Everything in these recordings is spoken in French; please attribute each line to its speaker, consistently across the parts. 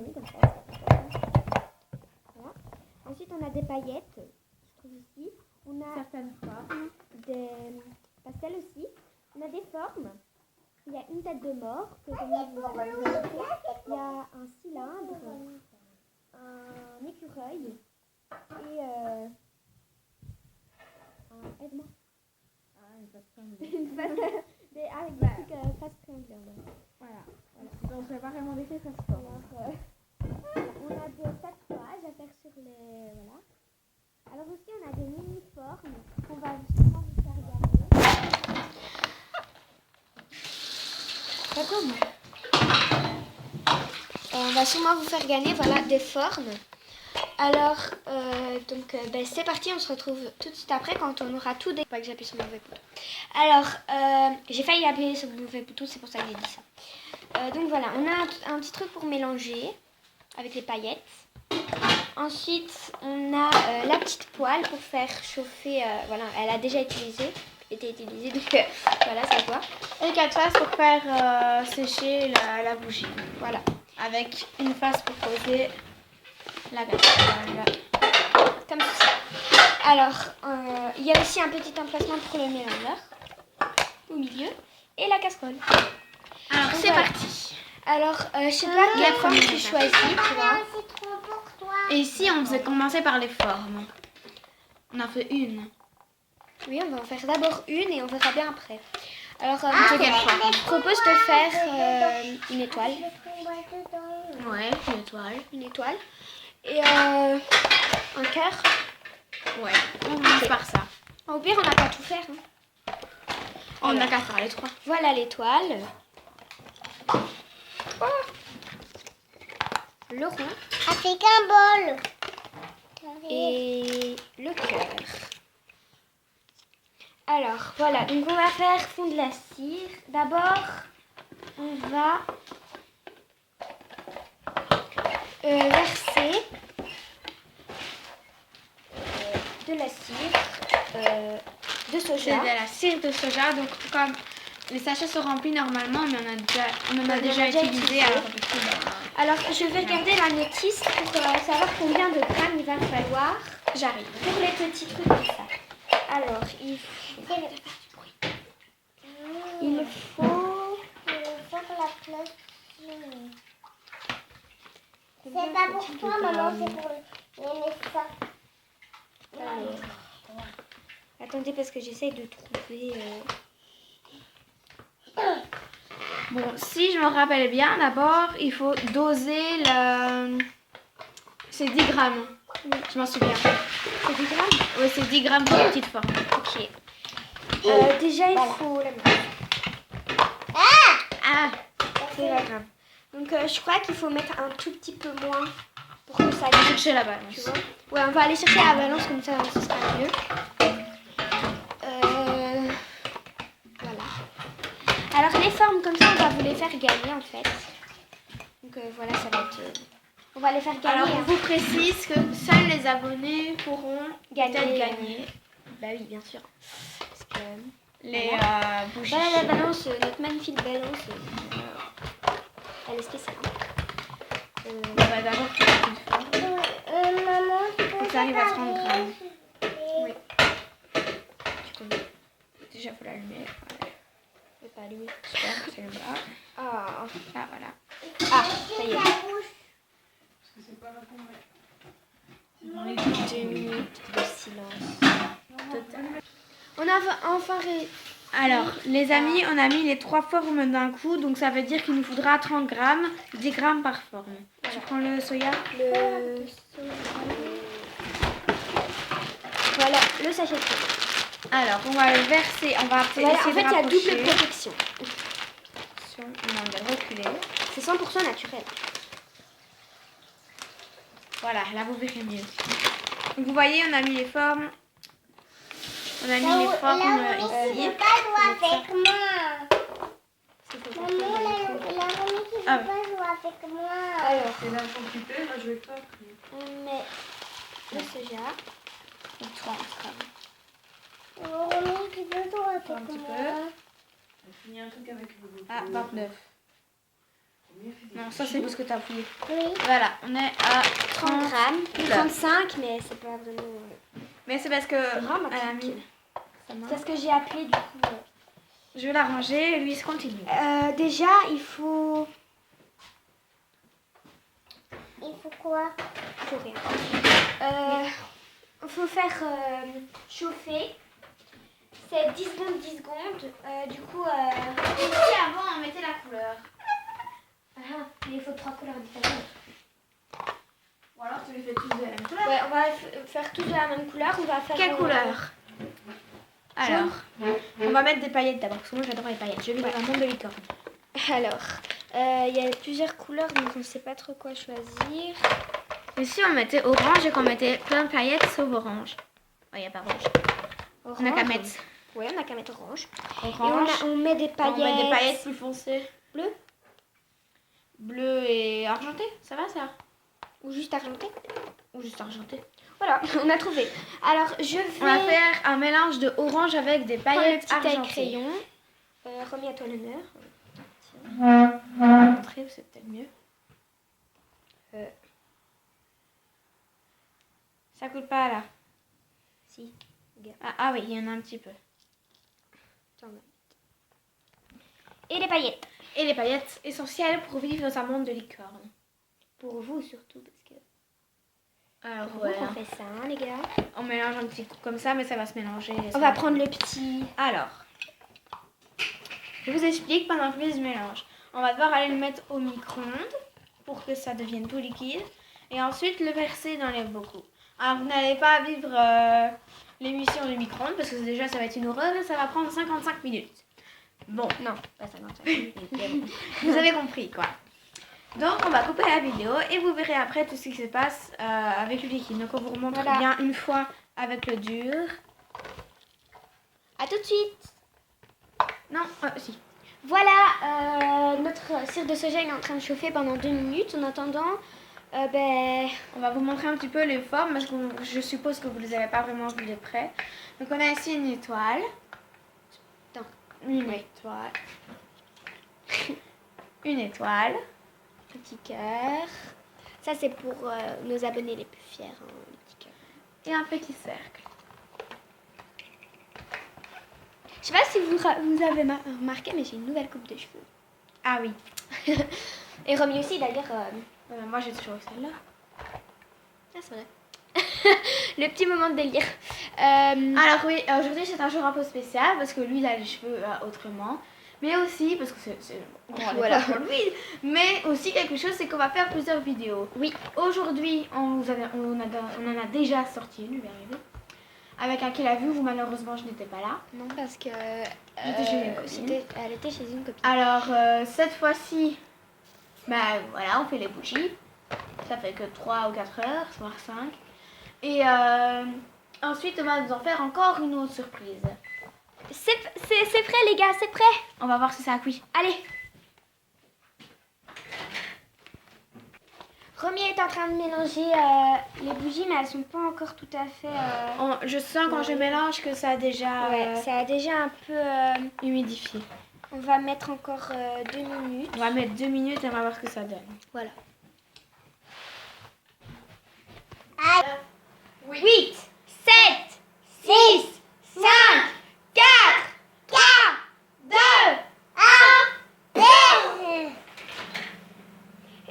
Speaker 1: mis comme ça. Voilà. Ensuite, on a des paillettes, je trouve ici. On a
Speaker 2: certaines formes.
Speaker 1: des pastels aussi. On a des formes. Il y a une tête de mort que j'ai mis vous allez voir. Il y a un cylindre, un écureuil et aide-moi.
Speaker 2: Une face comme
Speaker 1: Une face avec des trucs face triangulaire.
Speaker 2: Voilà. Donc, je vais pas vraiment décrire ça se forme.
Speaker 1: Alors, on a des tatouages à faire sur les... Voilà. Alors aussi, on a des mini-formes qu'on va sûrement vous faire gagner. On va sûrement vous faire gagner, voilà, des formes. Alors, c'est parti, on se retrouve tout de suite après quand on aura tout Pas que j'appuie sur le mauvais bouton. Alors, j'ai failli appuyer sur le mauvais bouton, c'est pour ça que j'ai dit ça. Donc voilà, on a un petit truc pour mélanger avec les paillettes. Ensuite, on a la petite poêle pour faire chauffer, voilà, elle a déjà été utilisée, donc voilà, ça se voit.
Speaker 2: Et 4 faces pour faire sécher la bougie.
Speaker 1: Voilà.
Speaker 2: Avec une face pour poser la casserole.
Speaker 1: Comme ça. Alors, il y a aussi un petit emplacement pour le mélangeur au milieu et la casserole.
Speaker 2: Alors,
Speaker 1: donc,
Speaker 2: c'est
Speaker 1: voilà.
Speaker 2: Parti.
Speaker 1: Alors, je sais pas quelle forme tu choisis, tu vois.
Speaker 2: Et ici, on faisait commencer par les formes. On en fait une.
Speaker 1: Oui, on va en faire d'abord une et on verra bien après. Alors,
Speaker 2: je
Speaker 1: propose de faire une étoile.
Speaker 2: Ouais, une étoile.
Speaker 1: Une étoile. Et un cœur.
Speaker 2: Ouais, on commence par ça.
Speaker 1: Au pire, on n'a pas tout faire. Hein.
Speaker 2: On n'a qu'à faire les 3.
Speaker 1: Voilà l'étoile. Oh. Le rond.
Speaker 3: Avec un bol.
Speaker 1: Et le cœur. Alors, voilà. Donc, on va faire fondre la cire. D'abord, on va verser de la cire de soja.
Speaker 2: C'est de la cire de soja. Donc, comme les sachets sont remplis normalement, mais on en a déjà utilisé.
Speaker 1: Alors, je vais regarder la notice pour savoir combien de grammes il va falloir.
Speaker 2: J'arrive.
Speaker 1: Pour les petits trucs comme ça. Alors, il faut...
Speaker 3: la cloche. C'est pas pour toi, maman, c'est pour les médecins.
Speaker 1: Alors, attendez, parce que j'essaye de trouver...
Speaker 2: Bon, si je me rappelle bien, d'abord, il faut doser le... C'est 10 grammes.
Speaker 1: Oui.
Speaker 2: Je m'en souviens.
Speaker 1: C'est 10 grammes?
Speaker 2: Oui, c'est 10 grammes pour la petite forme.
Speaker 1: Ok. Déjà, il faut la mettre.
Speaker 2: Ah,
Speaker 1: C'est pas grave. Donc, je crois qu'il faut mettre un tout petit peu moins pour que ça glisse.
Speaker 2: chercher la balance.
Speaker 1: Tu vois? Ouais, on va aller chercher la balance, comme ça, ce sera mieux. Voilà. Alors, les formes comme ça, on va vous les faire gagner, en fait. Donc, voilà, ça va être... on va les faire gagner.
Speaker 2: Alors, on vous précise que seuls les abonnés pourront gagner.
Speaker 1: Bah oui, bien sûr. Parce que...
Speaker 2: Les bougies.
Speaker 1: Voilà la balance, notre magnifique balance. Elle est spéciale.
Speaker 2: On va d'abord faire une forme.
Speaker 3: Maman,
Speaker 2: Faut que ça arrive à 30 grammes.
Speaker 1: Oui. Tu connais.
Speaker 2: Déjà, il faut l'allumer. Voilà.
Speaker 1: Je vais pas allumer.
Speaker 2: Super, c'est le bas.
Speaker 1: Ah,
Speaker 2: Ah, voilà.
Speaker 1: ah, ça y est.
Speaker 2: C'est
Speaker 1: 2 minutes de silence. Total. On a enfin
Speaker 2: Alors, les amis, on a mis les 3 formes d'un coup, donc ça veut dire qu'il nous faudra 30 grammes, 10 grammes par forme.
Speaker 1: Voilà.
Speaker 2: Tu prends le soya?
Speaker 1: Voilà, le sachet de thé.
Speaker 2: Alors, on va le verser, on va
Speaker 1: Voilà,
Speaker 2: essayer
Speaker 1: en fait,
Speaker 2: de
Speaker 1: il y a
Speaker 2: rapprocher.
Speaker 1: double protection.
Speaker 2: On va reculer.
Speaker 1: C'est 100% naturel.
Speaker 2: Voilà, là vous verrez mieux. Donc, vous voyez, on a mis les formes. On a mis les formes
Speaker 3: tu
Speaker 2: ici.
Speaker 3: peux pas jouer avec moi. Maman, la remise, tu peux
Speaker 2: Ah.
Speaker 3: pas jouer avec moi.
Speaker 1: Alors,
Speaker 4: C'est là pour occuper, moi je vais pas.
Speaker 1: on met le soja.
Speaker 2: Donc, 30 grammes.
Speaker 3: Remise, tu peux jouer avec
Speaker 2: Un petit
Speaker 3: moi.
Speaker 2: peu.
Speaker 4: On finit un truc avec le
Speaker 2: Ah, 29. Non, ça c'est parce que t'as appuyé.
Speaker 1: Oui.
Speaker 2: Voilà, on est à
Speaker 1: 30 grammes.
Speaker 2: couleurs.
Speaker 1: 35, mais c'est pas vraiment...
Speaker 2: Mais c'est parce que
Speaker 1: Vraiment
Speaker 2: elle a
Speaker 1: magique.
Speaker 2: mis sa main.
Speaker 1: C'est ce que j'ai appelé du coup.
Speaker 2: Je vais la ranger et lui se continue.
Speaker 1: Déjà, il faut...
Speaker 3: Il faut quoi?
Speaker 1: Il faut rien. Il faut faire chauffer. C'est 10 secondes, 10 secondes. Du coup,
Speaker 2: Et si avant on mettait la couleur.
Speaker 1: il faut 3 couleurs différentes.
Speaker 2: Ou alors tu les fais tous de la même couleur.
Speaker 1: Ouais, on va faire tous de la même couleur. On va faire
Speaker 2: Quelle couleur? Alors, on va mettre des paillettes d'abord, parce que moi j'adore les paillettes. Je vais dans un monde de licorne.
Speaker 1: Alors, il y a plusieurs couleurs, donc on ne sait pas trop quoi choisir.
Speaker 2: Et si on mettait orange et qu'on mettait plein de paillettes sauf orange? Oh, il n'y a pas orange. On n'a qu'à mettre
Speaker 1: Ouais, on n'a qu'à mettre orange.
Speaker 2: orange.
Speaker 1: Et on met des paillettes.
Speaker 2: On met des paillettes plus foncées.
Speaker 1: bleues
Speaker 2: Bleu et argenté, ça va ça?
Speaker 1: ou juste argentées.
Speaker 2: Ou juste argenté.
Speaker 1: Voilà, on a trouvé. Alors, je vais
Speaker 2: On va faire un mélange de orange avec des
Speaker 1: prendre le
Speaker 2: paillettes
Speaker 1: petit taille
Speaker 2: argentées.
Speaker 1: crayon. Remis à toi l'honneur.
Speaker 2: Montrer, c'est peut-être mieux. Ça coûte pas là.
Speaker 1: Si.
Speaker 2: Ah oui, il y en a un petit peu.
Speaker 1: Et les paillettes.
Speaker 2: Et les paillettes essentielles pour vivre dans un monde de licorne.
Speaker 1: Pour vous surtout, parce que
Speaker 2: Alors
Speaker 1: pour
Speaker 2: voilà.
Speaker 1: vous qu'on fait ça, hein, les gars.
Speaker 2: On mélange un petit coup comme ça, mais ça va se mélanger.
Speaker 1: On va prendre le petit...
Speaker 2: Alors, je vous explique pendant que je mélange. On va devoir aller le mettre au micro-ondes pour que ça devienne tout liquide. Et ensuite le verser dans les bocaux. Alors vous n'allez pas vivre l'émission du micro-ondes parce que déjà ça va être une horreur et ça va prendre 55 minutes. Bon,
Speaker 1: Non, pas 55 minutes. mais bon.
Speaker 2: vous avez compris quoi. Donc on va couper la vidéo et vous verrez après tout ce qui se passe avec le liquide. Donc on vous remontre
Speaker 1: Voilà.
Speaker 2: bien une fois avec le dur.
Speaker 1: À tout de suite.
Speaker 2: Non, si.
Speaker 1: Voilà, notre cire de soja est en train de chauffer pendant 2 minutes. En attendant,
Speaker 2: On va vous montrer un petit peu les formes parce que je suppose que vous ne les avez pas vraiment vues de près. Donc on a ici une étoile.
Speaker 1: Attends.
Speaker 2: Une étoile. Une étoile.
Speaker 1: petit cœur. Ça, c'est pour nos abonnés les plus fiers, hein, le petit cœur.
Speaker 2: Et un petit cercle.
Speaker 1: Je sais pas si vous avez remarqué, mais j'ai une nouvelle coupe de cheveux.
Speaker 2: Ah oui.
Speaker 1: Et Romy aussi, d'ailleurs.
Speaker 2: Moi j'ai toujours eu celle-là.
Speaker 1: Ah, c'est vrai. Le petit moment de délire.
Speaker 2: Alors oui, aujourd'hui c'est un jour un peu spécial parce que lui il a les cheveux autrement. Mais aussi, parce que c'est
Speaker 1: Voilà.
Speaker 2: pour lui, mais aussi quelque chose, c'est qu'on va faire plusieurs vidéos.
Speaker 1: Oui.
Speaker 2: Aujourd'hui, on en a déjà sorti une, je vais y arriver. Avec un qu'elle a vu, où malheureusement je n'étais pas là.
Speaker 1: Non, parce que
Speaker 2: J'étais chez une copine.
Speaker 1: elle était chez une copine.
Speaker 2: Alors, cette fois-ci, bah voilà, on fait les bougies. Ça fait que 3 ou 4 heures, voire 5. Et ensuite, on va nous en faire encore une autre surprise.
Speaker 1: C'est prêt, les gars, c'est prêt.
Speaker 2: On va voir si ça a cuit.
Speaker 1: Allez. Romy est en train de mélanger les bougies, mais elles sont pas encore tout à fait...
Speaker 2: Je sens quand je mélange que ça a déjà
Speaker 1: Ouais, ça a déjà un peu...
Speaker 2: humidifié.
Speaker 1: On va mettre encore 2 minutes.
Speaker 2: On va mettre 2 minutes et on va voir ce que ça donne.
Speaker 1: Voilà.
Speaker 3: Ah,
Speaker 1: 8, 7, 6, 5, 4, 3, 2, 1.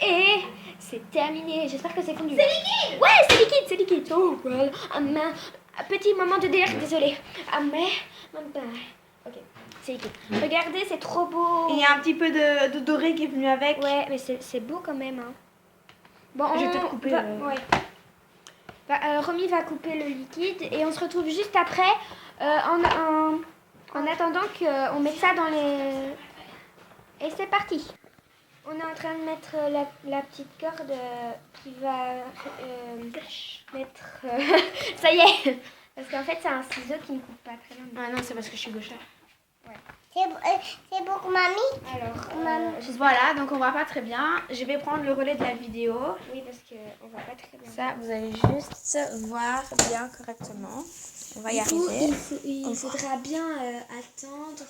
Speaker 1: Et c'est terminé. J'espère que c'est fondu. C'est liquide. Ouais, c'est liquide, c'est liquide. Oh, well. Petit moment de délire, désolé. Mais... Ok, c'est liquide. Regardez, c'est trop beau.
Speaker 2: Et il y a un petit peu de doré qui est venu avec.
Speaker 1: Ouais, mais c'est beau quand même. Hein. Bon,
Speaker 2: Je vais te couper.
Speaker 1: Ouais. Romy va couper le liquide et on se retrouve juste après en attendant qu'on mette ça dans les... Et c'est parti. On est en train de mettre la petite corde qui va mettre... Ça y est. Parce qu'en fait c'est un ciseau qui ne coupe pas très bien.
Speaker 2: Ah non, c'est parce que je suis gauchère.
Speaker 3: c'est pour mamie.
Speaker 1: Alors,
Speaker 2: Voilà, donc on voit pas très bien. Je vais prendre le relais de la vidéo.
Speaker 1: oui, parce qu'on va pas très bien.
Speaker 2: Ça, vous allez juste voir bien correctement. On va y arriver.
Speaker 1: Il faudra bien attendre...